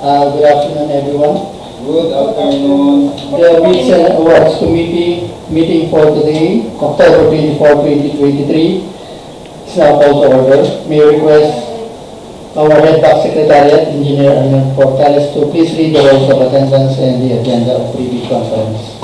Good afternoon, everyone. Good afternoon. The Bids and Awards Committee meeting for today, October 24, 2023, is now called to order. May I request our Head Back Secretariat, Engineer Arnold Portales, to please read the rules of attendance and the agenda of pre-bid conference.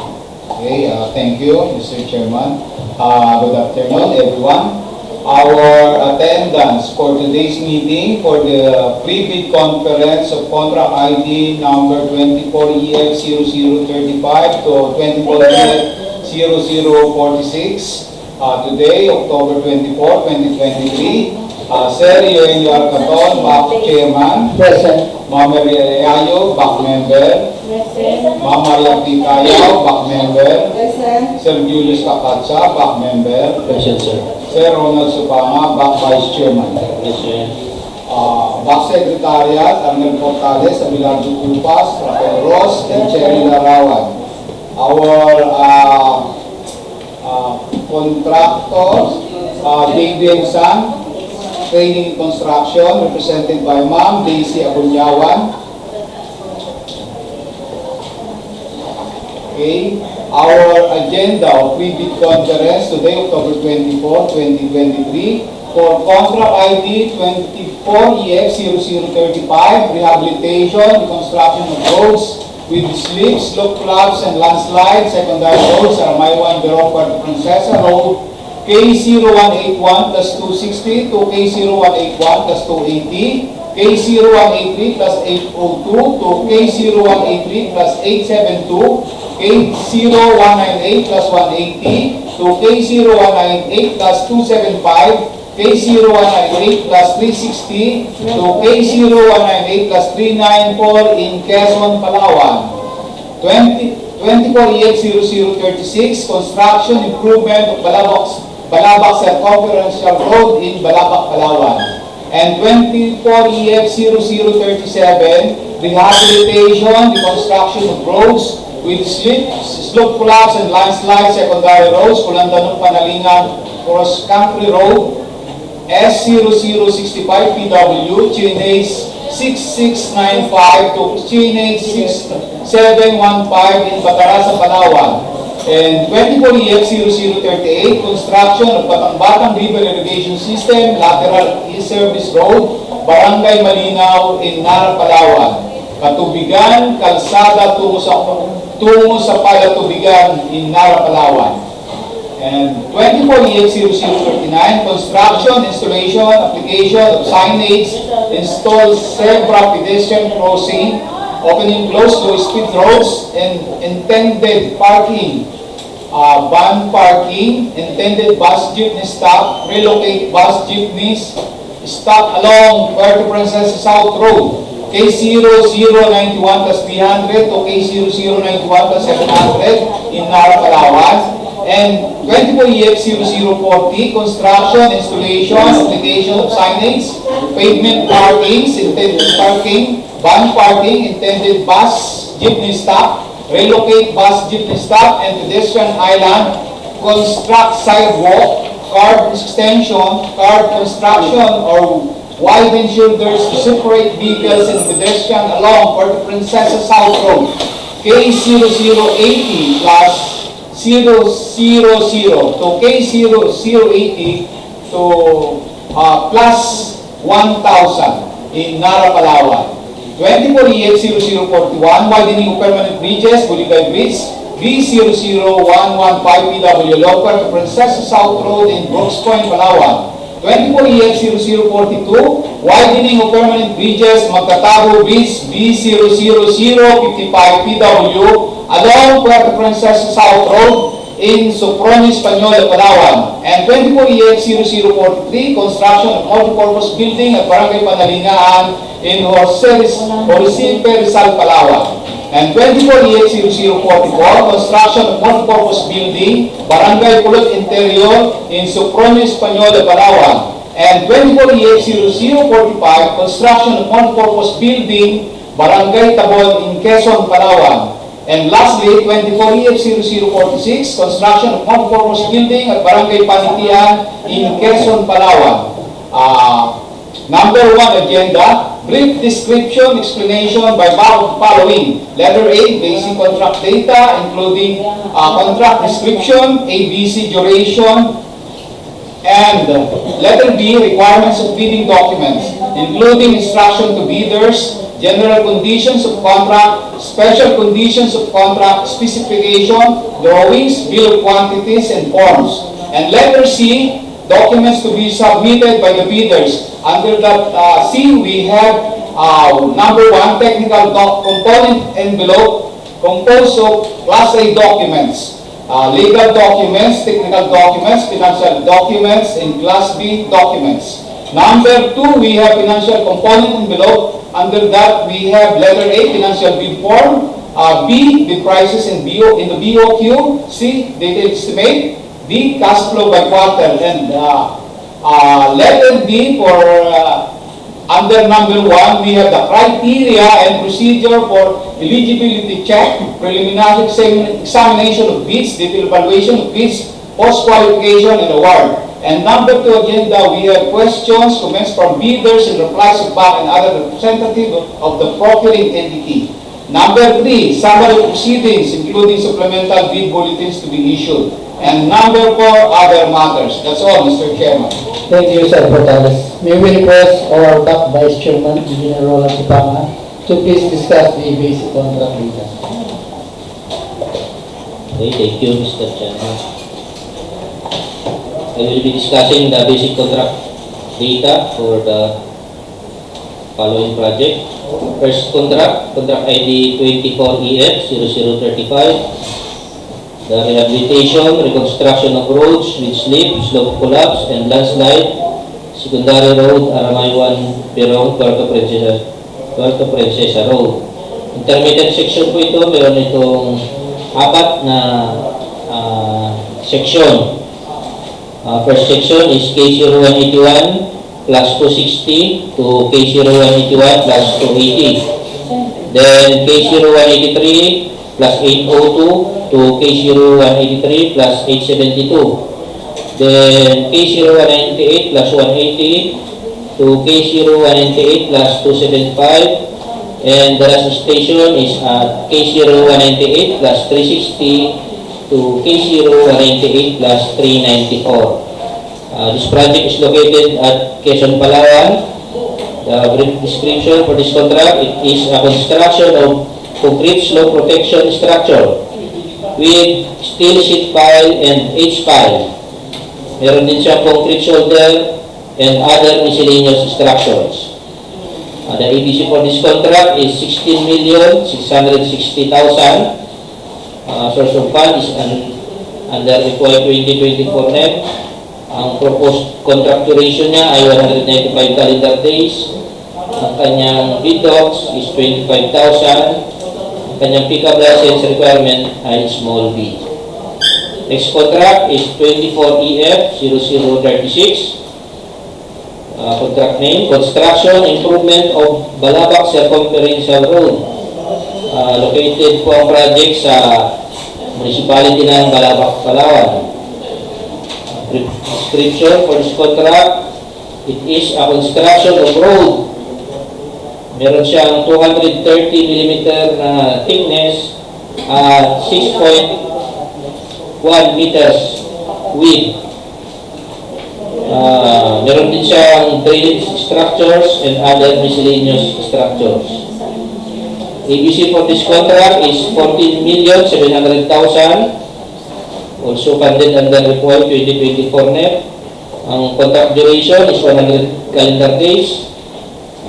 Okay, thank you, Mr. Chairman. Good afternoon, everyone. Our attendance for today's meeting for the pre-bid conference of contract ID number 24EF0035 to 24EF0046 today, October 24, 2023. Sir Eugenio Arcaton, back chairman. Present. Ma'am Maria Leayo, back member. Ma'am Maria Picayo, back member. Sir Julius Kakatsa, back member. Present, sir. Sir Ronald Supama, back vice chairman. Yes, sir. Back secretariat, Arnel Portales, Abelardo Cupas, Rafael Ross, and Cherry Larawan. Our contractors, David Sang, Training and Construction, represented by Ma'am Daisy Abunyawan. Okay. Our agenda of pre-bid conference today, October 24, 2023, for contract ID 24EF0035, rehabilitation, reconstruction of roads with slips, slope collapse, and landslides, secondary roads, Armaywan, Berong, Puerto Princesa Road, K0181 plus 260 to K0181 plus 280, K0183 plus 802 to K0183 plus 872, K0198 plus 180 to K0198 plus 275, K0198 plus 360 to K0198 plus 394 in Quezon, Palawan. 24EF0036, construction improvement of Balabac Circumferential Road in Balabac, Palawan. And 24EF0037, rehabilitation, reconstruction of roads with slips, slope collapse, and landslide, secondary roads, Kulantanong, Panalingan, Cross Country Road, S0065 PW, Chinese 6695 to Chinese 6715 in Batarasa, Palawan. And 24EF0038, construction of Batang River Irrigation System, lateral e-service road, Barangay Malinaw in Nara, Palawan. Katubigan, kalsada tungo sa Palatubigan in Nara, Palawan. And 24EF0039, construction, installation, application of signage, install zebra pedestrian crossing, opening close to speed roads, and intended parking, van parking, intended bus jeepney stop, relocate bus jeepneys stop along Puerto Princesa South Road, K0091 plus 300 to K0091 plus 700 in Nara, Palawan. And 24EF0040, construction, installation, application of signage, pavement parkings, intended parking, van parking, intended bus jeepney stop, relocate bus jeepney stop and pedestrian island, construct sidewalk, curb extension, curb construction, or widen shoulders to separate vehicles and pedestrian along Puerto Princesa South Road, K0080 plus 000 to K0080 to plus 1,000 in Nara, Palawan. 24EF0041, widening of permanent bridges, Buligay Bridge, B00115 PW, Puerto Princesa South Road in Brooks Point, Palawan. 24EF0042, widening of permanent bridges, Magtatabo Bridge, B00055 PW, along Puerto Princesa South Road in Soprones, Panyola, Palawan. And 24EF0043, construction of multipurpose building at Barangay Panalingaan in Horsipe, Rizal, Palawan. And 24EF0044, construction of multipurpose building, Barangay Pulot Interior in Soprones, Panyola, Palawan. And 24EF0045, construction of multipurpose building, Barangay Tabon in Quezon, Palawan. And lastly, 24EF0046, construction of multipurpose building at Barangay Panitian in Quezon, Palawan. Number 1 agenda, Brief description, explanation by following. Letter A, basic contract data, including contract description, ABC duration, and letter B, requirements of bidding documents, including instruction to bidders, general conditions of contract, special conditions of contract, specification, drawings, bill of quantities, and forms. And letter C, documents to be submitted by the bidders. Under that C, we have number 1, technical component envelope composed of Class A documents, legal documents, technical documents, financial documents, and Class B documents. Number 2, we have financial component envelope. Under that, we have letter A, financial bid form, B, bid prices in the BOQ, C, detailed estimate, D, cash flow by quarter, and letter D for under number 1, we have the criteria and procedure for eligibility check, preliminary examination of bids, detailed evaluation of bids, post-qualification, and award. And number 2 agenda, we have questions, comments from bidders, and replies of back and other representative of the procuring entity. Number 3, summary proceedings, including supplemental bid bulletins to be issued. And number 4, other matters. That's all, Mr. Chairman. Thank you, Sir Portales. May we request our top Vice Chairman, Engineer Roland Sipanga, to please discuss the basic contract data. Okay, thank you, Mr. Chairman. I will be discussing the basic contract data for the following project. First contract ID 24EF0035. The rehabilitation, reconstruction of roads with slip, slope collapse, and landslide. Secondary road, Aramay 1, Pirong, Puerto Princesa Road. Intermediate section po ito, meron itong 4 na section. First section is K0181 plus 260 to K0181 plus 280. Then K0183 plus 802 to K0183 plus 872. Then K0198 plus 180 to K0198 plus 275. And the last station is at K0198 plus 360 to K0198 plus 394. This project is located at Quezon, Palawan. The brief description for this contract, it is a construction of concrete slope protection structure with steel sheet pile and H-pile. Meron din siyang concrete shoulder and other miscellaneous structures. The ABC for this contract is 16,660,000. Source of fund is under FY 2024 NEP. Ang proposed contract duration niya ay 195 calendar days. Ang kanyang bid docs is 25,000. Kanyang pickup license requirement ay small b. Next contract is 24EF0036. Contract name, Construction Improvement of Balabac Circumferential Road. Located po ang project sa municipality ng Balabac, Palawan. Description for this contract, it is a construction of road. Meron siyang 230 mm na thickness at 6.1 meters width. Meron din siyang drainage structures and other miscellaneous structures. ABC for this contract is 14,700,000. Also funded under FY 2024 NEP. Ang contract duration is 100 calendar days.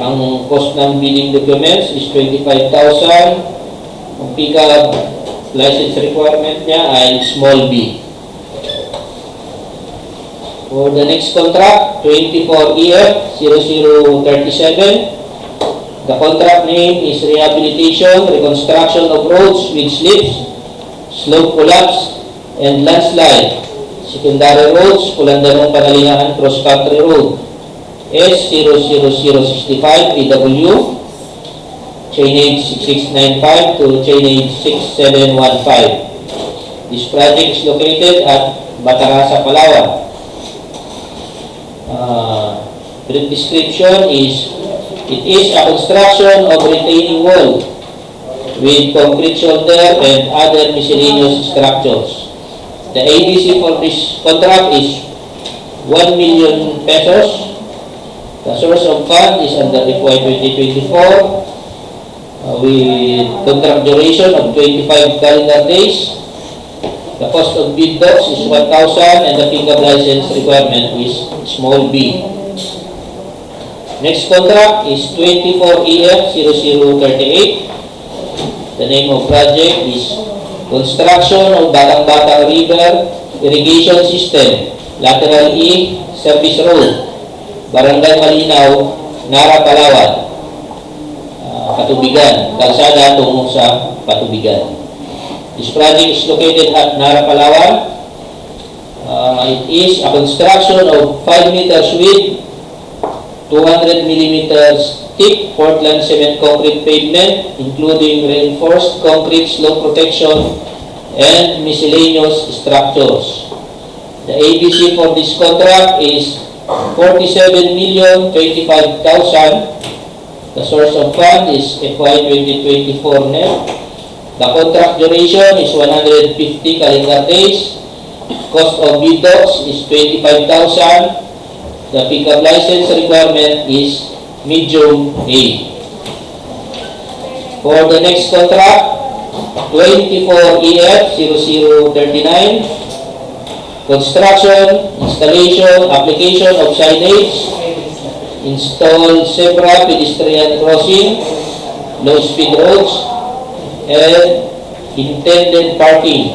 Ang cost ng bidding documents is 25,000. Ang pickup license requirement niya ay small b. For the next contract, 24EF0037. The contract name is Rehabilitation, Reconstruction of Roads with Slips, Slope Collapse, and Landslide. Secondary roads, Pulandanong Panalingaan Cross Country Road. S00065 PW, chain age 6695 to chain age 6715. This project is located at Batarasa, Palawan. Brief description is It is a construction of retaining wall with concrete shoulder and other miscellaneous structures. The ABC for this contract is 1 million pesos. The source of fund is under FY 2024 with contract duration of 25 calendar days. The cost of bid box is 1,000 and the pickup license requirement is small b. Next contract is 24EF0038. The name of project is Construction of Batang-Batang River Irrigation System, Lateral E Service Road, Barangay Malinaw, Nara, Palawan. Patubigan, kalsada tungo sa Patubigan. This project is located at Nara, Palawan. It is a construction of 5 meters width, 200 millimeters thick Portland cement concrete pavement, including reinforced concrete slope protection and miscellaneous structures. The ABC for this contract is 47,025,000. The source of fund is FY 2024 net. The contract duration is 150 calendar days. Cost of bid box is 25,000. The pickup license requirement is medium A. For the next contract, 24EF0039, construction, installation, application of signage, install zebra pedestrian crossing, low-speed roads, and intended parking.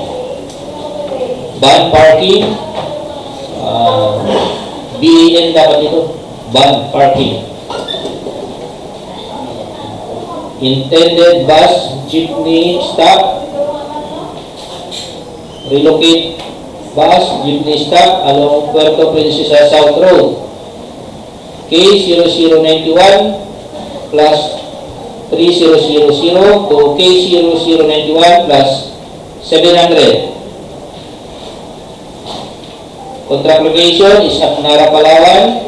Van parking, BAN dapat ito, van parking. Intended bus, jeepney stop, relocate bus, jeepney stop along Puerto Princesa South Road. K0091 plus 3000 to K0091 plus 700. Contract location is at Nara, Palawan.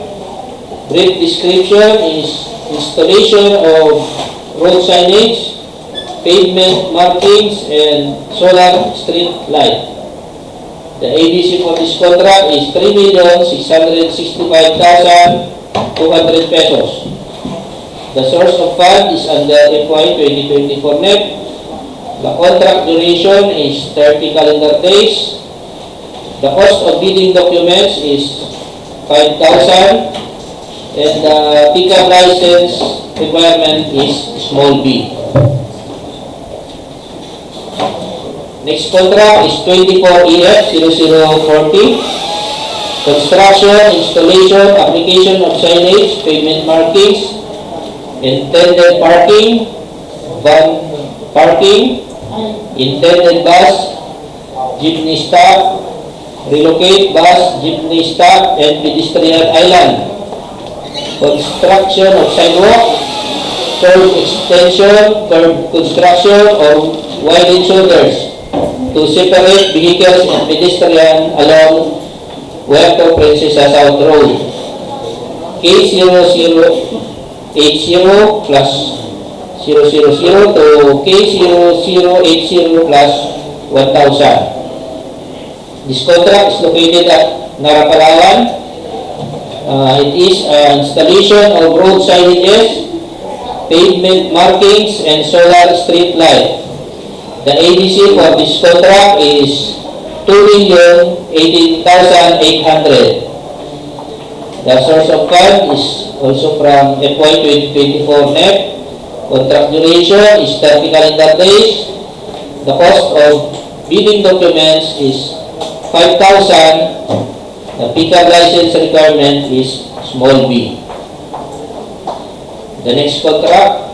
Brief description is installation of road signage, pavement markings, and solar street light. The ABC for this contract is 3,665,200 pesos. The source of fund is under FY 2024 net. The contract duration is 30 calendar days. The cost of bidding documents is 5,000 and the pickup license requirement is small b. Next contract is 24EF0040. Construction, installation, application of signage, pavement markings, intended parking, van parking, intended bus, jeepney stop, relocate bus, jeepney stop, and pedestrian island. Construction of sidewalk, curb extension, curb construction, or widened shoulders to separate vehicles and pedestrian along Puerto Princesa South Road. K0080 plus 000 to K0080 plus 1,000. This contract is located at Nara, Palawan. It is an installation of road signages, pavement markings, and solar street light. The ABC for this contract is 2,018,800. The source of fund is also from FY 2024 net. Contract duration is 30 calendar days. The cost of bidding documents is 5,000. The pickup license requirement is small b. The next contract,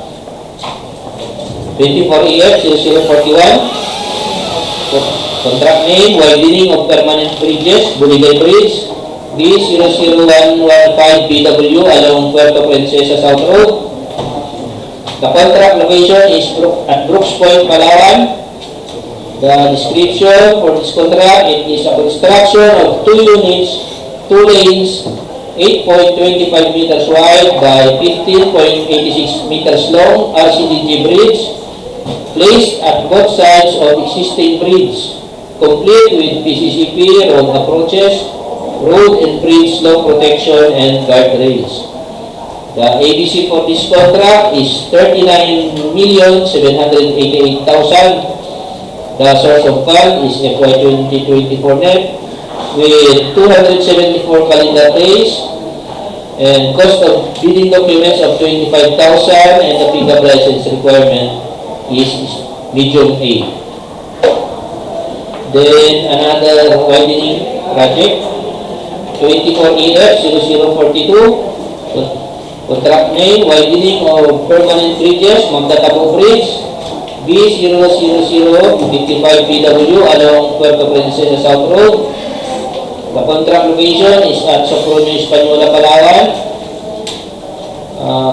24EF0041. Contract name, widening of permanent bridges, Buligay Bridge, B00115BW along Puerto Princesa South Road. The contract location is at Brooks Point, Palawan. The description for this contract, it is a construction of 2 units, 2 lanes, 8.25 meters wide by 15.86 meters long RCDG bridge placed at both sides of existing bridge, complete with PCCP road approaches, road and bridge slope protection and guardrails. The ABC for this contract is 39,788,000. The source of fund is FY 2024 NEP with 274 calendar days and cost of bidding documents of 25,000 and the pickup license requirement is medium A. Then another widening project, 24EF 0042, contract name, widening of permanent bridges, Magdatapo Bridge, B00055PW along Puerto Princesa South Road. The contract location is at Sopronio, Española, Palawan.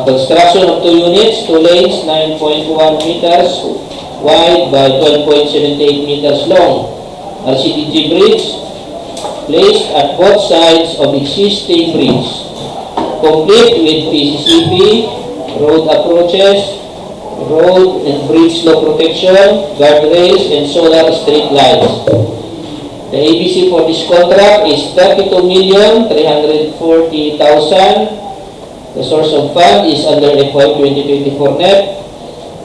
Construction of 2 units, 2 lanes, 9.1 meters wide by 12.78 meters long. RCDG bridge placed at both sides of existing bridge, complete with PCCP, road approaches, road and bridge slope protection, guardrails, and solar street lights. The ABC for this contract is 32,340,000. The source of fund is under FY 2024 NEP.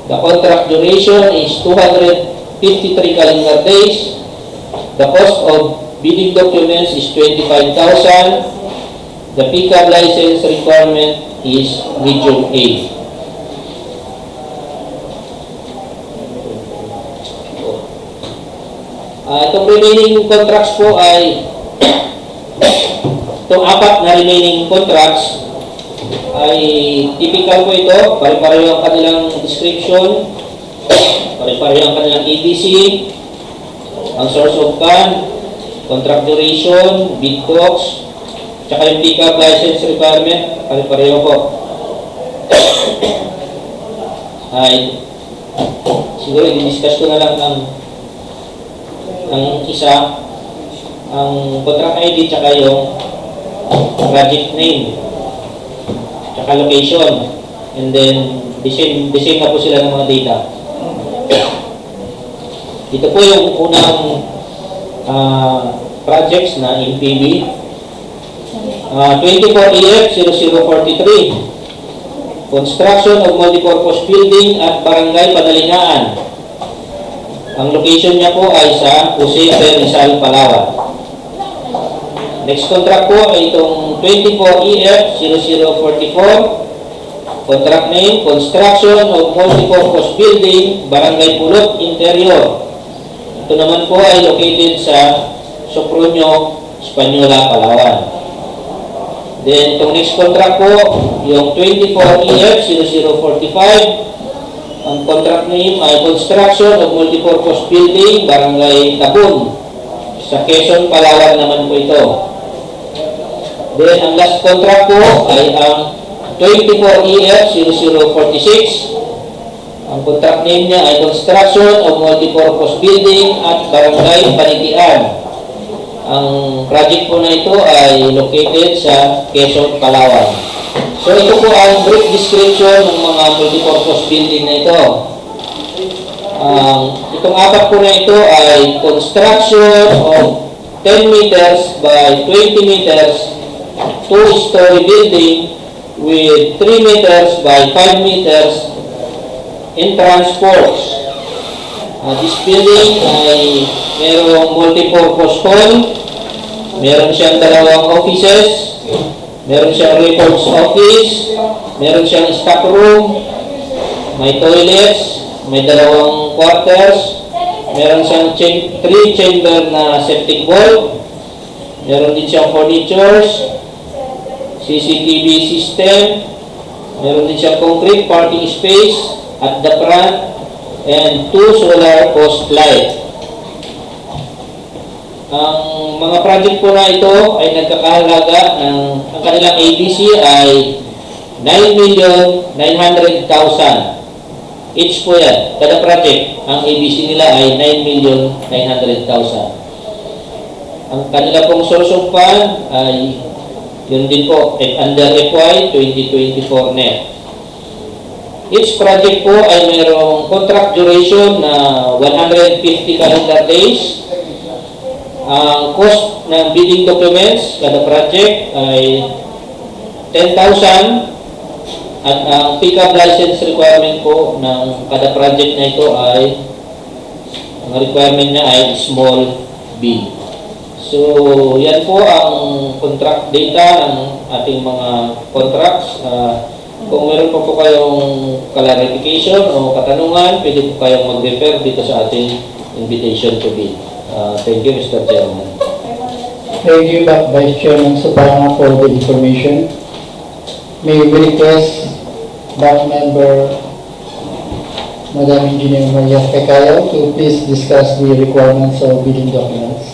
The contract duration is 253 calendar days. The cost of bidding documents is 25,000. The pickup license requirement is medium A. Itong remaining contracts po ay itong 4 na remaining contracts ay typical po ito. Pare-pareho ang kanilang description, pare-pareho ang kanilang ABC, ang source of fund, contract duration, bid talks, tsaka yung pickup license requirement, pare-pareho po. Ay siguro i-discuss ko na lang ang isa, ang contract ID tsaka yung project name tsaka location, and then design na po sila ng mga data. Ito po yung unang projects na MPB, 24EF 0043, construction of multipurpose building at Barangay Panalingaan. Ang location niya po ay sa Jose Rizal, Palawan. Next contract po ay itong 24EF 0044. Contract name, construction of multipurpose building, Barangay Pulot, Interior. Ito naman po ay located sa Sopronio, Española, Palawan. Then itong next contract po, yung 24EF 0045. Ang contract name ay construction of multipurpose building, Barangay Tapon. Sa Quezon, Palawan naman po ito. Then, ang last contract po ay ang 24EF 0046. Ang contract name niya ay construction of multipurpose building at Barangay Panitian. Ang project po na ito ay located sa Quezon, Palawan. So ito po ang brief description ng mga multipurpose building na ito. Itong 4 po na ito ay construction of 10 meters by 20 meters 2-story building with 3 meters by 5 meters entrance porch. This building ay mayroong multipurpose hall, meron siyang 2 offices, meron siyang records office, meron siyang stock room, may toilets, may 2 quarters, meron siyang 3 chamber na septic vault, meron din siyang furnitures, CCTV system, meron din siyang concrete parking space at the front, and 2 solar post light. Ang mga project po na ito ay nagkakahalaga ng ang kanilang ABC ay 9,900,000. Each po yan, kada project, ang ABC nila ay 9,900,000. Ang kanila pong source of fund ay Yun din po, under FY 2024 net. Each project po ay mayroong contract duration na 150 calendar days. Ang cost ng bidding documents kada project ay 10,000 at ang pick-up license requirement po ng kada project na ito ay ang requirement niya ay small B. So, yan po ang contract data ng ating mga contracts. Kung meron pa po kayong clarification o katanungan, pwede po kayong mag-refer dito sa ating invitation to bid. Thank you, Mr. Chairman. Thank you, Vice Chairman Subanga, for the information. May we request Bank Member Madam Engineer Maria Pecayo to please discuss the requirements of bidding documents.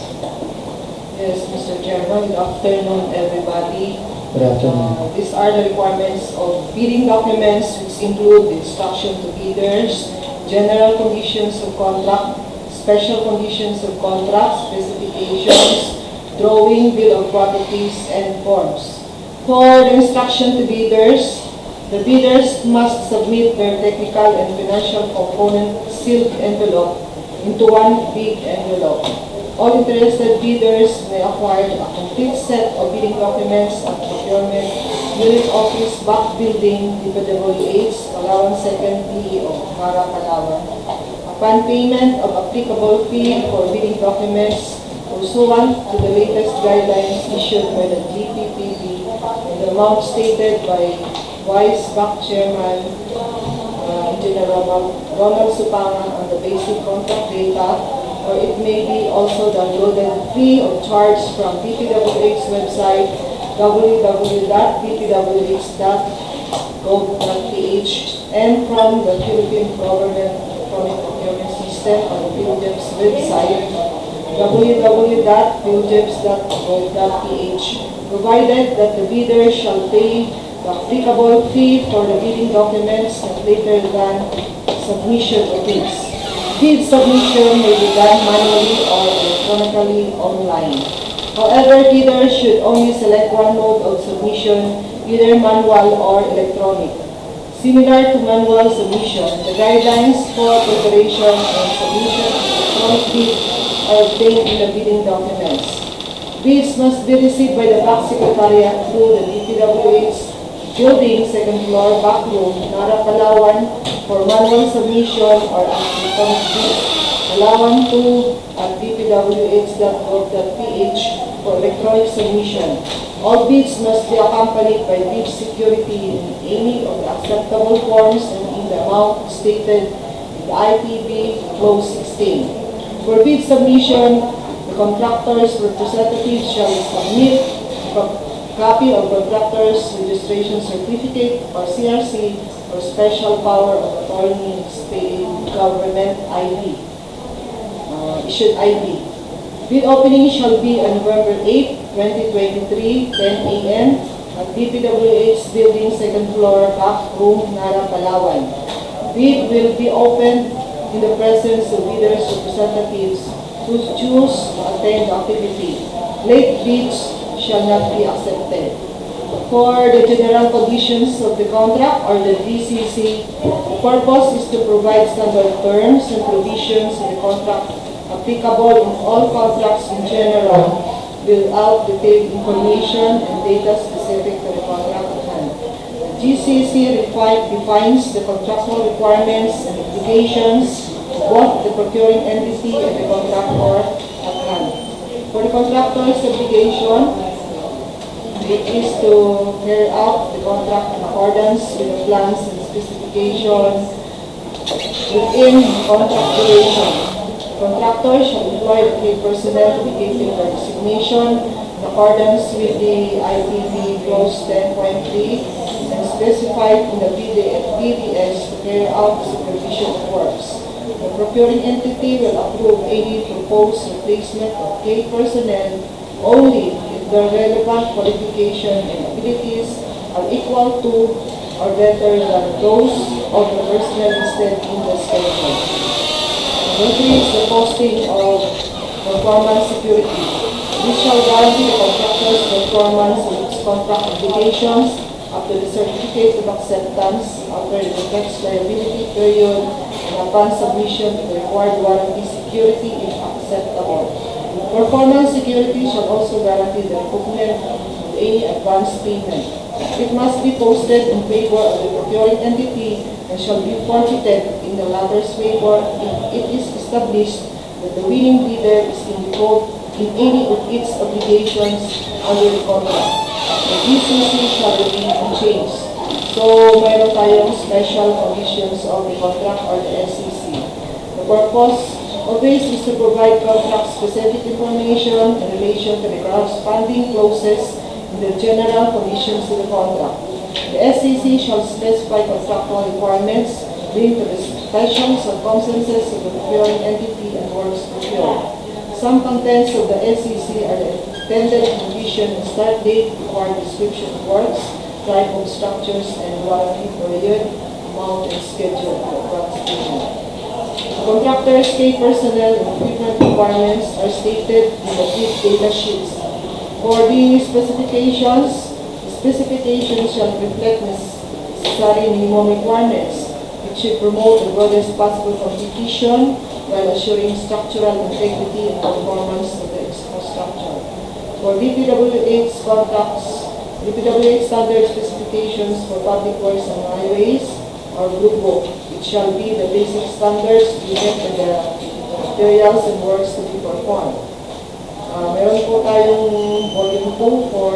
Yes, Mr. Chairman, good afternoon, everybody. Good afternoon. These are the requirements of bidding documents, which include the instruction to bidders, general conditions of contract, special conditions of contract, specifications, drawing, bill of quantities, and forms. For the instruction to bidders, the bidders must submit their technical and financial component sealed envelope into one big envelope. All interested bidders may acquire a complete set of bidding documents at Procurement Unit Office, Back Building, DPWH, Palawan 2nd PE of Mara, Palawan. Upon payment of applicable fee for bidding documents pursuant to the latest guidelines issued by the GPPB in the amount stated by Vice Back Chairman Engineer Ronald Supanga on the basic contract data, or it may be also downloaded free of charge from DPWH's website www.dpwh.gov.ph and from the Philippine Government Electronic Procurement System on the PhilGEP's website www.philgeps.gov.ph, provided that the bidder shall pay the applicable fee for the bidding documents not later than submission of bids. Bid submission may be done manually or electronically online. However, bidders should only select one mode of submission, either manual or electronic. Similar to manual submission, the guidelines for preparation and submission of electronic bids are obtained in the bidding documents. Bids must be received by the Back Secretariat through the DPWH Building, 2nd floor, back room, Nara, Palawan, for manual submission or electronic bids. Palawan 2 at dpwh.gov.ph for electronic submission. All bids must be accompanied by bid security in any of the acceptable forms and in the amount stated in the IPB Clause 16. For bid submission, the contractor's representative shall submit a copy of contractor's registration certificate or CRC or special power of attorney state government ID, issued ID. Bid opening shall be on November 8, 2023, 10 a.m. at DPWH Building, 2nd floor, back room, Nara, Palawan. Bid will be opened in the presence of bidders' representatives who choose to attend the activity. Late bids shall not be accepted. For the general conditions of the contract or the GCC, the purpose is to provide standard terms and provisions in the contract applicable in all contracts in general, without detailed information and data specific to the contract at hand. The GCC defines the contractual requirements and obligations of both the procuring entity and the contractor at hand. For the contractor's obligation, it is to carry out the contract in accordance with the plans and specifications within the contract duration. The contractor shall employ the key personnel to be given their designation in accordance with the IPB Clause 10.3 and specified in the PDS to carry out the supervision of works. The procuring entity will approve any proposed replacement of key personnel only if the relevant qualification and abilities are equal to or better than those of the personnel listed in the schedule. Number 3 is the posting of performance security. This shall guarantee the contractor's performance of its contract obligations up to the certificate of acceptance after the next liability period and upon submission of the required warranty security if acceptable. Performance security shall also guarantee the recoupment of any advance payment. It must be posted in favor of the procuring entity and shall be forfeited in the latter's favor if it is established that the winning bidder is in default in any of its obligations under the contract. The GCC shall remain unchanged. So, mayroon tayong special conditions of the contract or the SCC. The purpose of this is to provide contract-specific information in relation to the corresponding clauses in the general conditions of the contract. The SCC shall specify contractual requirements linked to the special circumstances of the procuring entity and works procured. Some contents of the SCC are the intended condition and start date, required description of works, type of structures, and warranty period, amount, and schedule of advance payment. Contractors, key personnel, and equipment requirements are stated in the key data sheets. For the specifications, the specifications shall reflect necessary minimum requirements, which should promote the broadest possible competition while assuring structural integrity and performance of the infrastructure. For DPWH contracts, DPWH standard specifications for public works and highways or Blue Book. It shall be the basic standards given to the materials and works to be performed. Meron po tayong volume 2 for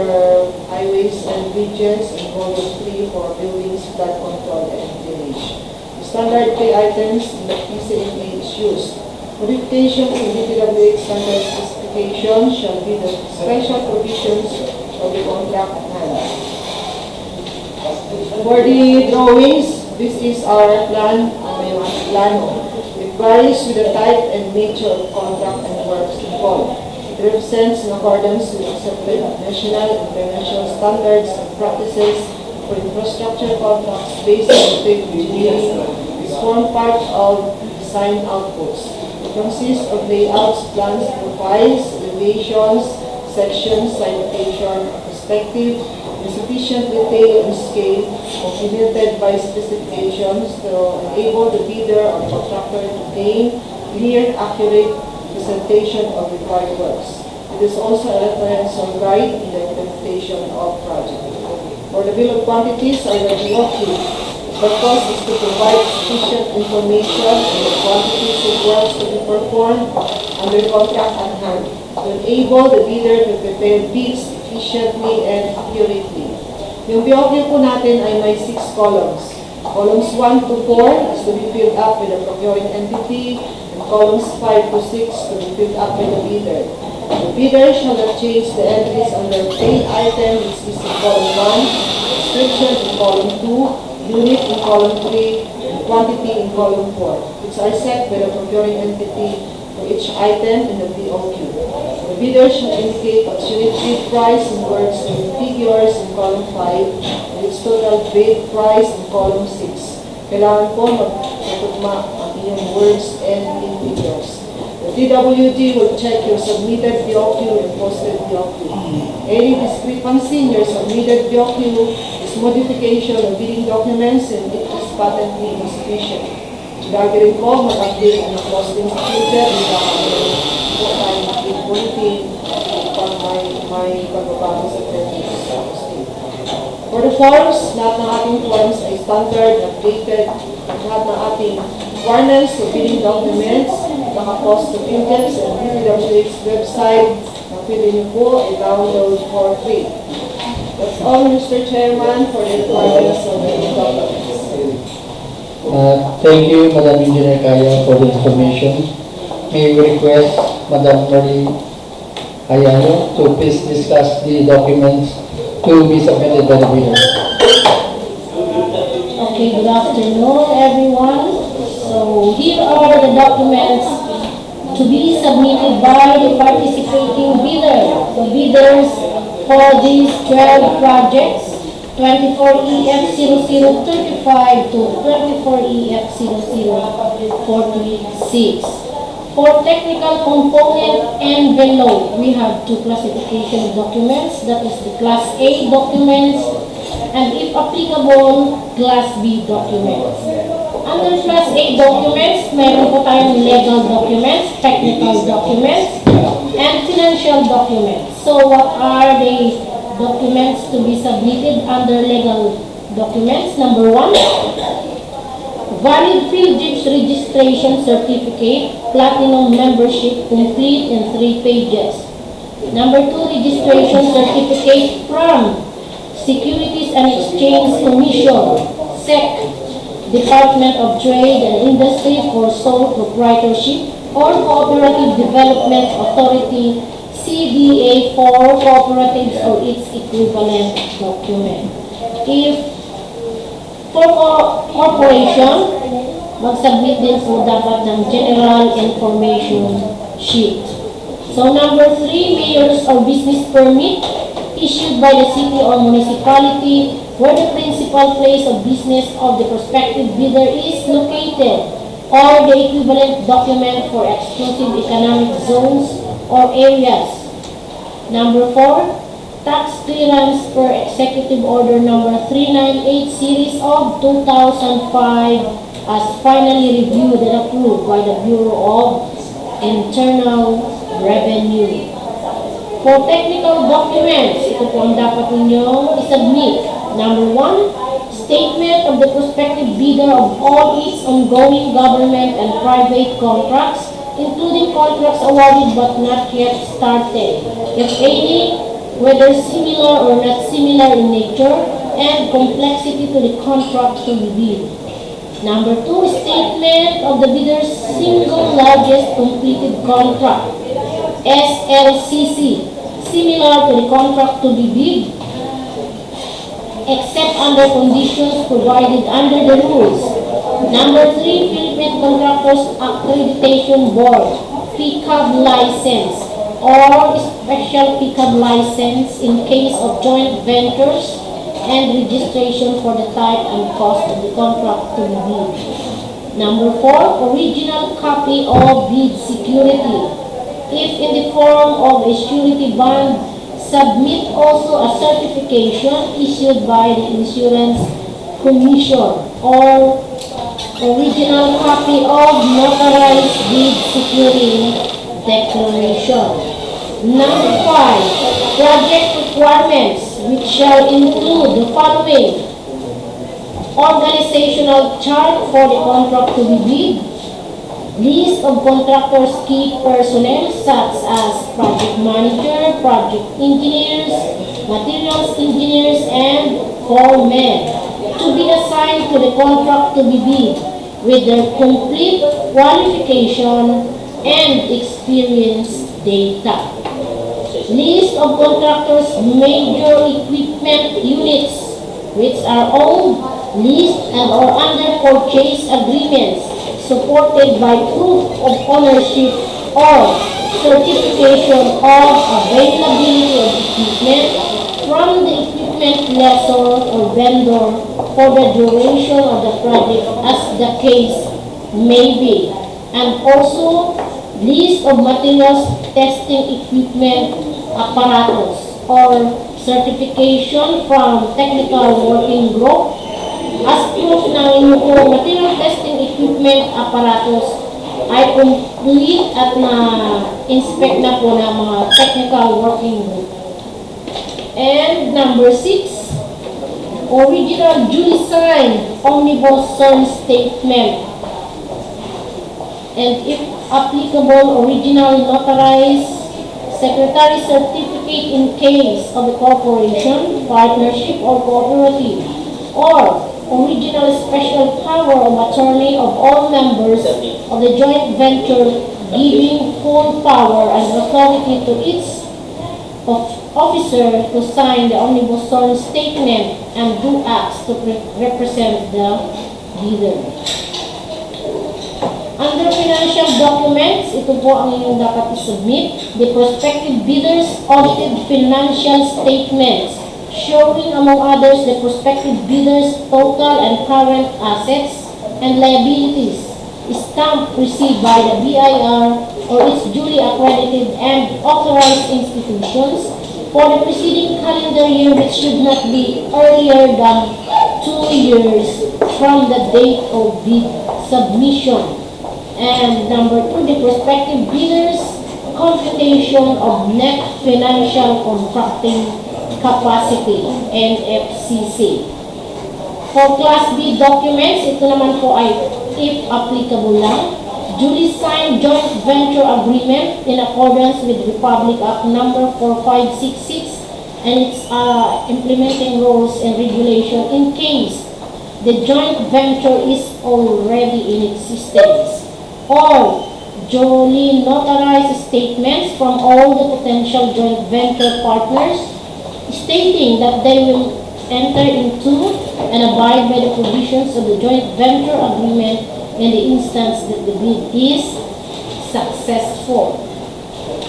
highways and bridges and volume 3 for buildings, flood control, and drainage. The standard key items in the PCMA is used. Modifications in DPWH standard specification shall be the special provisions of the contract at hand. For the drawings, this is our plan, plano. It varies with the type and nature of contract and works involved. It represents in accordance with accepted national and international standards and practices for infrastructure contracts based on state engineering. It's formed part of design outputs. It consists of layouts, plans, profiles, elevations, sections, citation, perspective, in sufficient detail and scale, complemented by specifications to enable the bidder or contractor to gain clear, accurate presentation of required works. It is also a reference or guide in the implementation of project. For the bill of quantities or the BOQ, the purpose is to provide sufficient information on the quantities of works to be performed under contract at hand to enable the bidder to prepare bids efficiently and accurately. Yung BOQ po natin ay may 6 columns. Columns 1 to 4 is to be filled up with the procuring entity, and columns 5 to 6 to be filled up by the bidder. The bidder shall not change the entries under paid item, which is in column 1, description in column 2, unit in column 3, and quantity in column 4, which are set by the procuring entity for each item in the BOQ. The bidder shall indicate its unit bid price in words and figures in column 5 and its total bid price in column 6. Kailangan po magtutugma ang iyong words and in figures. The DWG will check your submitted BOQ and posted BOQ. Any discrepancy in your submitted BOQ is modification of bidding documents and it is patently insufficient. Gagawin ko, mag-update ang posting security po tayo bulletin upang may pagbabago sa posting. For the forms, lahat ng ating forms ay standard, updated, at lahat ng ating requirements of bidding documents, nakapost sa PINTEPS and DPWH website na pwede niyo po i-download for free. That's all, Mr. Chairman, for the requirements of bidding documents. Thank you, Madam Engineer Kaya, for the information. May we request Madam Marie Ayano to please discuss the documents to be submitted by the bidder. Okay, good afternoon, everyone. So here are the documents to be submitted by the participating bidder. The bidders for these 12 projects, 24EF0035 to 24EF0046. For technical component and below, we have two classification of documents, that is the Class A documents, and if applicable, Class B documents. Under Class A documents, mayroon po tayong legal documents, technical documents, and financial documents. So what are the documents to be submitted under legal documents? Number 1, valid field registration certificate, platinum membership, complete in 3 pages. Number 2, registration certificate from Securities and Exchange Commission, SEC, Department of Trade and Industry for sole proprietorship, or Cooperative Development Authority, CDA for cooperatives or its equivalent document. If for corporation, mag-submit din po dapat ng General Information Sheet. So number 3, mayor's or business permit issued by the city or municipality where the principal place of business of the prospective bidder is located, or the equivalent document for exclusive economic zones or areas. Number 4, tax clearance per Executive Order Number 398 Series of 2005 as finally reviewed and approved by the Bureau of Internal Revenue. For technical documents, ito po ang dapat ninyong isubmit. Number 1, statement of the prospective bidder of all its ongoing government and private contracts, including contracts awarded but not yet started, if any, whether similar or not similar in nature, and complexity to the contract to be bid. Number 2, statement of the bidder's single largest completed contract, SLCC, similar to the contract to be bid, except under conditions provided under the rules. Number 3, Philippine Contractors Accreditation Board, PCAB license, or special PCAB license in case of joint ventures, and registration for the type and cost of the contract to be bid. Number 4, original copy of bid security. If in the form of a surety bond, submit also a certification issued by the Insurance Commission, or original copy of notarized bid security declaration. Number 5, project requirements, which shall include the following: organizational chart for the contract to be bid, list of contractors' key personnel such as project manager, project engineers, materials engineers, and foremen, to be assigned to the contract to be bid with their complete qualification and experience data. List of contractors' major equipment units which are owned, leased, and or under purchase agreements supported by proof of ownership or certification of availability of equipment from the equipment lessor or vendor for the duration of the project as the case may be, and also list of materials, testing equipment, apparatus, or certification from technical working group as proof na inyong material testing equipment apparatus ay complete at na-inspect na po ng mga technical working group. And number 6, original duly signed omnibus term statement. And if applicable, original notarized secretary certificate in case of a corporation, partnership, or cooperative, or original special power of attorney of all members of the joint venture giving full power and authority to its officer to sign the omnibus term statement and do acts to represent the bidder. Under financial documents, ito po ang inyong dapat isubmit, the prospective bidders' audited financial statements showing among others the prospective bidders' total and current assets and liabilities, stamp received by the BIR or its duly accredited and authorized institutions for the preceding calendar year, which should not be earlier than 2 years from the date of bid submission. And number 2, the prospective bidders' computation of net financial contracting capacity, NFCC. For Class B documents, ito naman po ay, if applicable lang, duly signed joint venture agreement in accordance with Republic Act number 4566 and its implementing rules and regulation in case the joint venture is already in existence, or duly notarized statements from all the potential joint venture partners stating that they will enter into and abide by the provisions of the joint venture agreement in the instance that the bid is successful.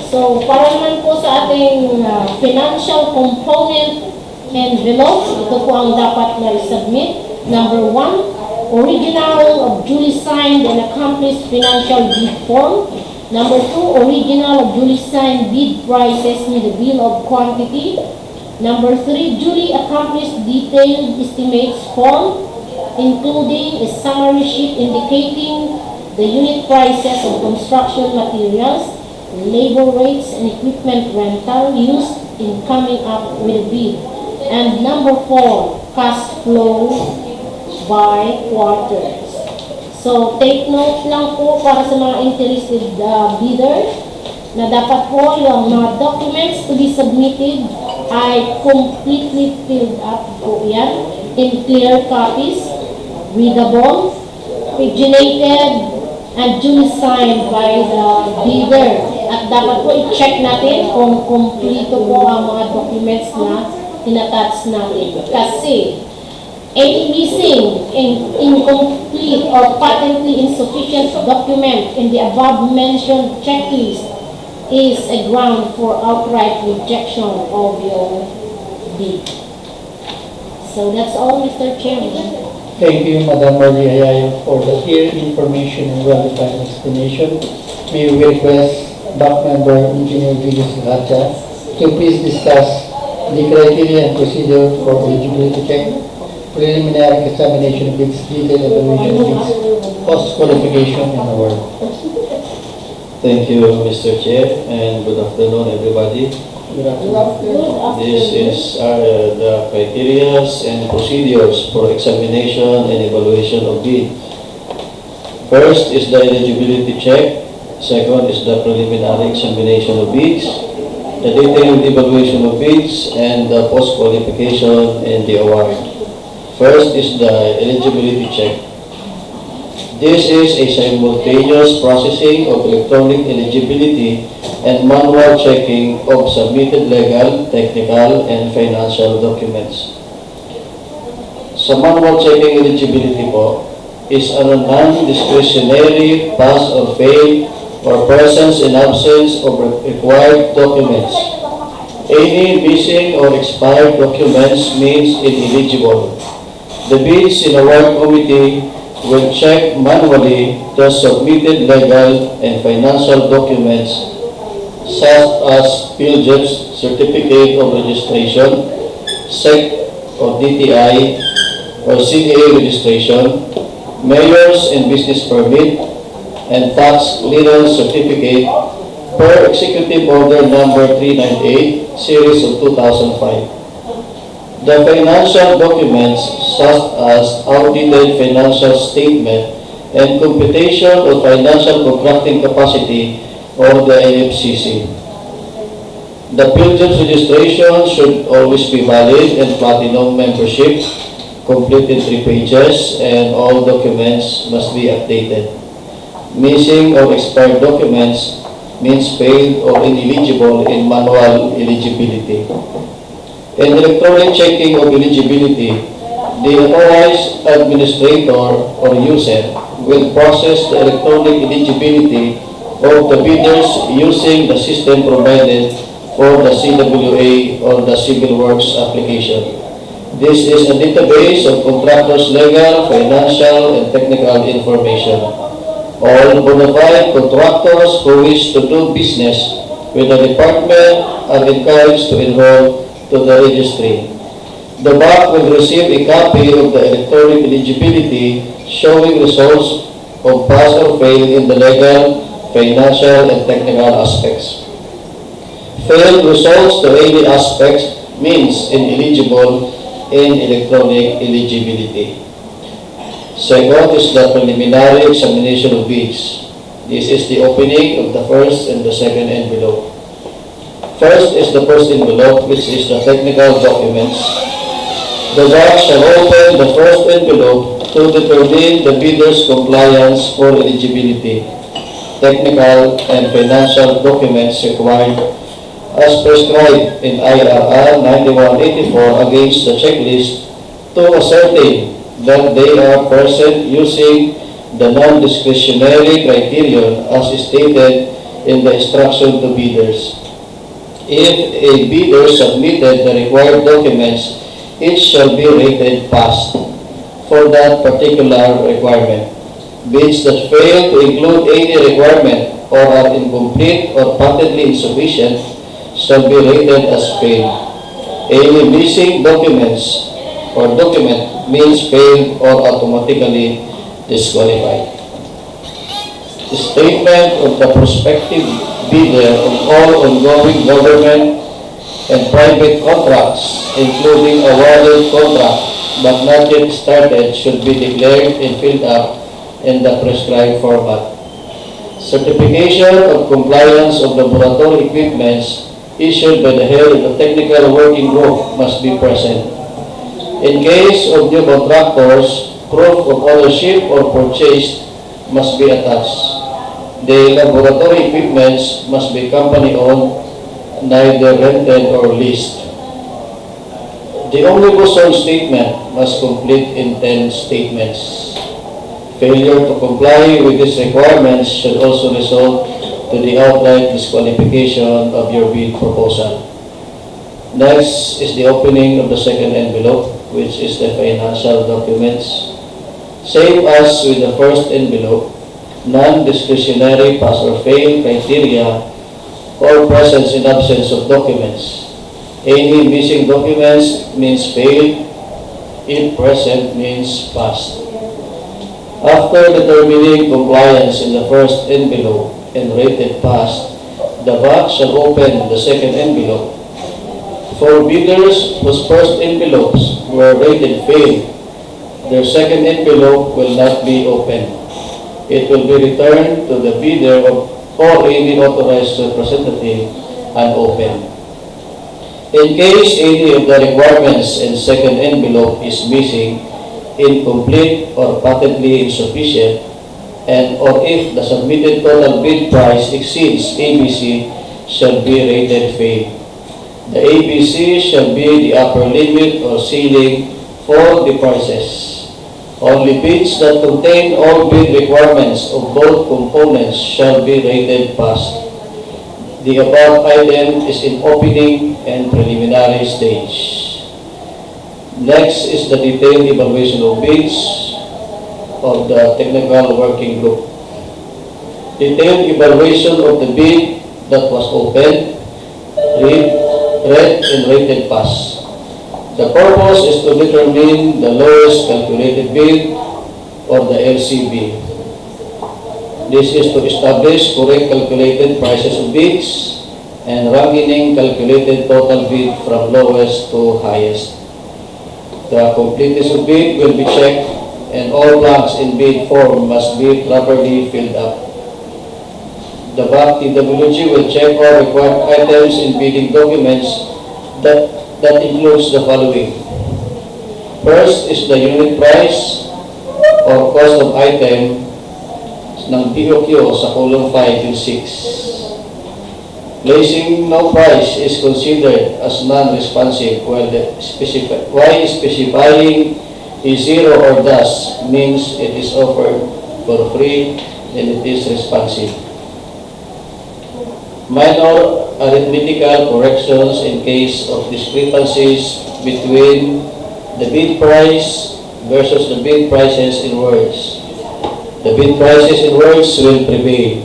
So, para naman po sa ating financial component envelope, ito po ang dapat na i-submit. Number 1, original of duly signed and accomplished financial bid form. Number 2, original of duly signed bid prices with the bill of quantity. Number 3, duly accomplished detailed estimates form, including a summary sheet indicating the unit prices of construction materials, labor rates, and equipment rental used in coming up with a bid. And number 4, cash flow by quarters. So, take note lang po para sa mga interested bidders na dapat po yung mga documents to be submitted ay completely filled up po yan in clear copies, readable, paginated, and duly signed by the bidder. At dapat po i-check natin kung kompleto po ang mga documents na inattach natin. Kasi, any missing, incomplete, or patently insufficient document in the above-mentioned checklist is a ground for outright rejection of your bid. So that's all, Mr. Chairman. Thank you, Madam Margie Ayayo, for the clear information and well-defined explanation. May we request Dock Member Engineer Julius Gacha to please discuss the criteria and procedure for eligibility check, preliminary examination of bids, detailed evaluation of bids, post-qualification, and award. Thank you, Mr. Chair, and good afternoon, everybody. Good afternoon. This is the criteria and procedures for examination and evaluation of bid. First is the eligibility check. Second is the preliminary examination of bids, the detailed evaluation of bids, and the post-qualification and the award. First is the eligibility check. This is a simultaneous processing of electronic eligibility and manual checking of submitted legal, technical, and financial documents. Sa manual checking eligibility po is a non-discretionary pass or fail or presence in absence of required documents. Any missing or expired documents means ineligible. The bids in award committee will check manually the submitted legal and financial documents such as PhilJEP's Certificate of Registration, SEC or DTI or CDA registration, Mayor's and Business Permit, and Tax Clearance Certificate per Executive Order Number 398, Series of 2005. The financial documents such as audited financial statement and computation of financial contracting capacity or the AFCC. The PhilJEP's registration should always be valid and platinum membership, complete in 3 pages, and all documents must be updated. Missing or expired documents means failed or ineligible in manual eligibility. In electronic checking of eligibility, the authorized administrator or user will process the electronic eligibility of the bidders using the system provided for the CWA or the Civil Works application. This is a database of contractors' legal, financial, and technical information. All bona fide contractors who wish to do business with the department are encouraged to enroll to the registry. The BAC will receive a copy of the electronic eligibility showing results of pass or fail in the legal, financial, and technical aspects. Failed results to any aspects means ineligible in electronic eligibility. Second is the preliminary examination of bids. This is the opening of the first and the second envelope. First is the first envelope, which is the technical documents. The BAC shall open the first envelope to determine the bidder's compliance for eligibility, technical and financial documents required as prescribed in IRR 9184 against the checklist to ascertain that they are present using the non-discretionary criterion as stated in the instruction to bidders. If a bidder submitted the required documents, it shall be rated passed for that particular requirement. Bids that fail to include any requirement or are incomplete or patently insufficient shall be rated as failed. Any missing documents or document means failed or automatically disqualified. The statement of the prospective bidder of all ongoing government and private contracts, including awarded contract but not yet started, should be declared and filled up in the prescribed format. Certification of compliance of laboratory equipments issued by the head of the technical working group must be present. In case of new contractors, proof of ownership or purchase must be attached. The laboratory equipments must be company-owned, neither rented or leased. The omnibus zone statement must complete in 10 statements. Failure to comply with these requirements should also result to the outright disqualification of your bid proposal. Next is the opening of the second envelope, which is the financial documents. Same as with the first envelope, non-discretionary pass or fail criteria or presence in absence of documents. Any missing documents means failed, if present means passed. After determining compliance in the first envelope and rated passed, the BAC shall open the second envelope. For bidders whose first envelopes were rated failed, their second envelope will not be opened. It will be returned to the bidder or any authorized representative unopened. In case any of the requirements in second envelope is missing, incomplete or patently insufficient, and or if the submitted total bid price exceeds ABC, shall be rated failed. The ABC shall be the upper limit or ceiling for the prices. Only bids that contain all bid requirements of both components shall be rated passed. The above item is in opening and preliminary stage. Next is the detailed evaluation of bids of the technical working group. Detailed evaluation of the bid that was opened, read and rated pass. The purpose is to determine the lowest calculated bid or the LCB. This is to establish correct calculated prices of bids and ranking calculated total bid from lowest to highest. The completeness of bid will be checked and all blanks in bid form must be properly filled up. The BAC TWG will check all required items in bidding documents that includes the following. First is the unit price or cost of item ng BOQ sa column 5 and 6. Placing no price is considered as non-responsive while specifying a zero or dash means it is offered for free and it is responsive. Minor arithmetical corrections in case of discrepancies between the bid price versus the bid prices in words. The bid prices in words will prevail.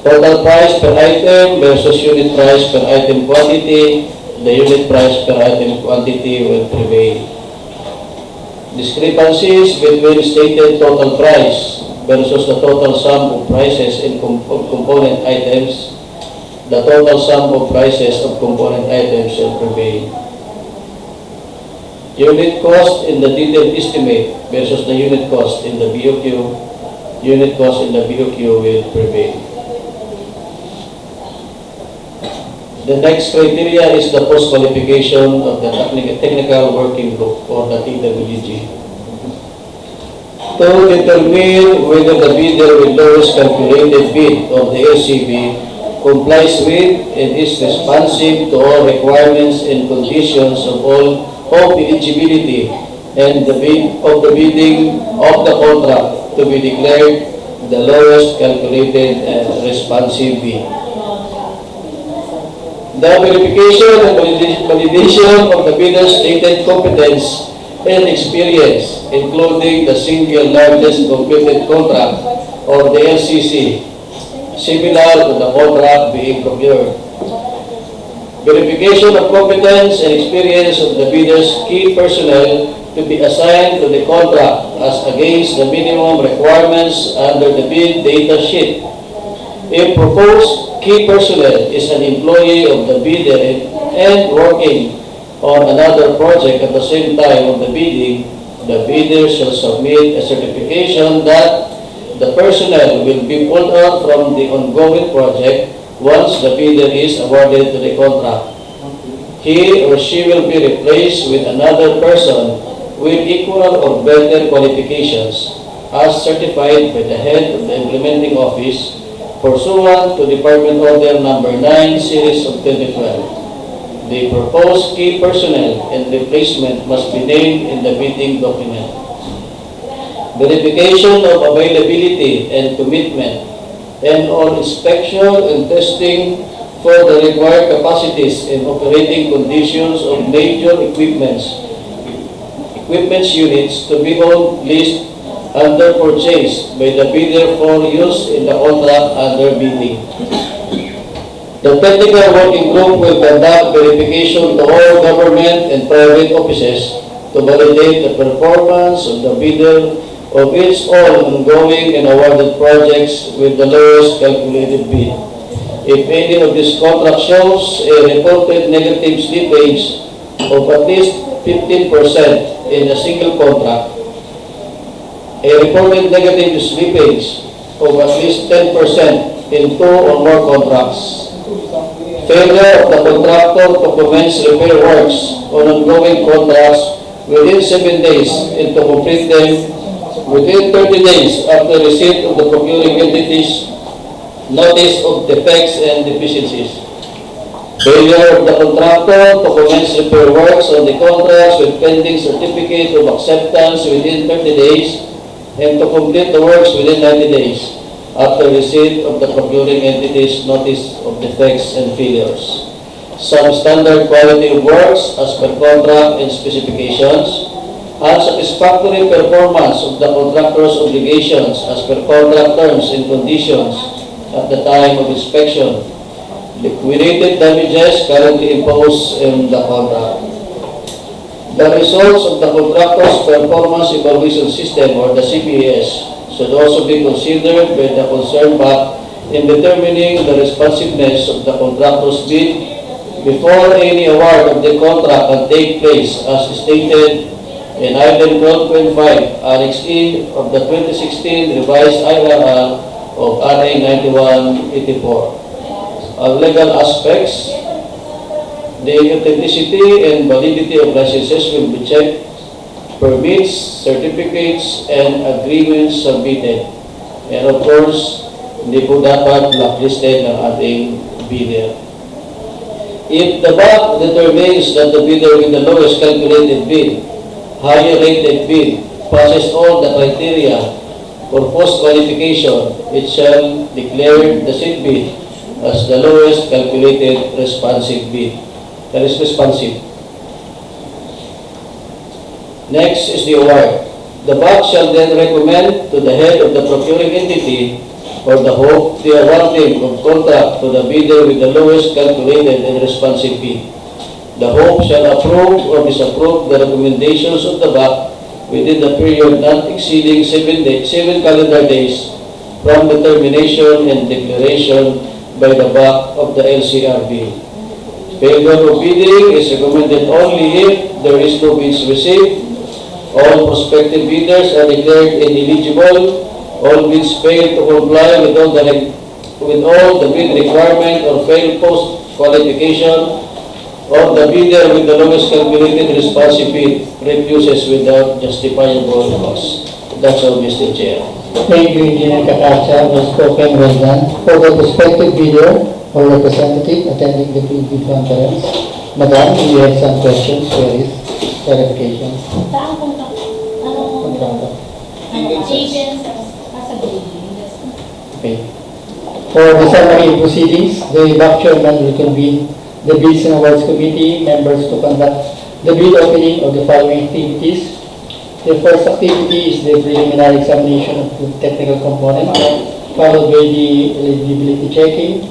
Total price per item versus unit price per item quantity, the unit price per item quantity will prevail. Discrepancies between stated total price versus the total sum of prices of component items, the total sum of prices of component items will prevail. Unit cost in the detailed estimate versus the unit cost in the BOQ, unit cost in the BOQ will prevail. The next criteria is the post-qualification of the technical working group or the TWG. To determine whether the bidder with lowest calculated bid of the LCB complies with and is responsive to all requirements and conditions of eligibility and the bidding of the contract to be declared the lowest calculated and responsive bid. The verification and validation of the bidder's stated competence and experience, including the single largest completed contract or the LCC, similar to the contract being procured. Verification of competence and experience of the bidder's key personnel to be assigned to the contract as against the minimum requirements under the bid data sheet. If proposed key personnel is an employee of the bidder and working on another project at the same time of the bidding, the bidder shall submit a certification that the personnel will be pulled out from the ongoing project once the bidder is awarded to the contract. He or she will be replaced with another person with equal or better qualifications as certified by the head of the implementing office pursuant to Department Order Number 9 Series of 2012. The proposed key personnel and replacement must be named in the bidding document. Verification of availability and commitment and or inspection and testing for the required capacities and operating conditions of major equipments units to be on list under purchase by the bidder for use in the contract under bidding. The technical working group will conduct verification to all government and private offices to validate the performance of the bidder of its all ongoing and awarded projects with the lowest calculated bid. If any of these contracts shows a reported negative slippage of at least 15% in a single contract, a reported negative slippage of at least 10% in 2 or more contracts, failure of the contractor to commence repair works on ongoing contracts within 7 days and to complete them within 30 days after receipt of the procuring entity's notice of defects and deficiencies. Failure of the contractor to commence repair works on the contracts with pending certificate of acceptance within 30 days and to complete the works within 90 days after receipt of the procuring entity's notice of defects and failures. Some standard quality of works as per contract and specifications, unsatisfactory performance of the contractor's obligations as per contract terms and conditions at the time of inspection, liquidated damages currently imposed in the contract. The results of the contractor's performance evaluation system or the CPES should also be considered by the concerned BAC in determining the responsiveness of the contractor's bid before any award of the contract can take place as stated in Item 12.5 Annex E of the 2016 revised IRR of RA 9184. On legal aspects, the authenticity and validity of licenses will be checked, permits, certificates, and agreements submitted. And of course, hindi po dapat blacklisted ng ating bidder. If the BAC determines that the bidder with the lowest calculated bid, higher rated bid, passes all the criteria for post-qualification, it shall declare the said bid as the lowest calculated responsive bid. That is responsive. Next is the award. The BAC shall then recommend to the head of the procuring entity or the hope the awarding of contract to the bidder with the lowest calculated and responsive fee. The hope shall approve or disapprove the recommendations of the BAC within the period not exceeding 7 calendar days from the termination and declaration by the BAC of the LCRB. Failure of bidding is recommended only if there is no bids received, all prospective bidders are declared ineligible, all bids fail to comply with all the bid requirement or fail post qualification, or the bidder with the lowest calculated responsive bid refuses without justifiable cause. That's all, Mr. Chair. Thank you, Engineer Kakacha, was spoken well done. For the prospective bidder or representative attending the pre-bid conference, Madam, you have some questions, queries, clarifications? Saan kontak? Contractor. Agent sa building. Okay. For the summary proceedings, the BAC chairman will convene the Bids and Awards Committee members to conduct the bid opening of the following activities. The first activity is the preliminary examination of the technical component, followed by the eligibility checking.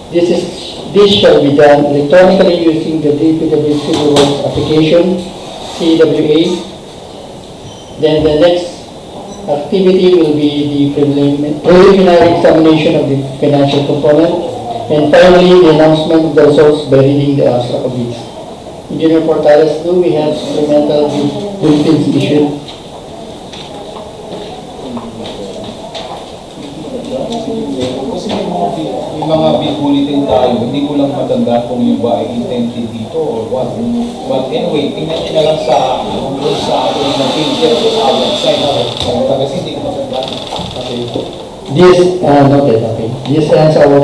This shall be done electronically using the DPW Civil Works application, CWA. Then the next activity will be the preliminary examination of the financial component, and finally the announcement of the results by reading the abstract of bids. Engineer Portales, do we have supplemental bulletins issued? Kasi may mga bid bulletin tayo, hindi ko lang matanda kung yung ba ay intended dito or what. But anyway, tingnan nyo na lang sa ating na page sa website. Kasi hindi ko matanda. This, noted, okay. This ends our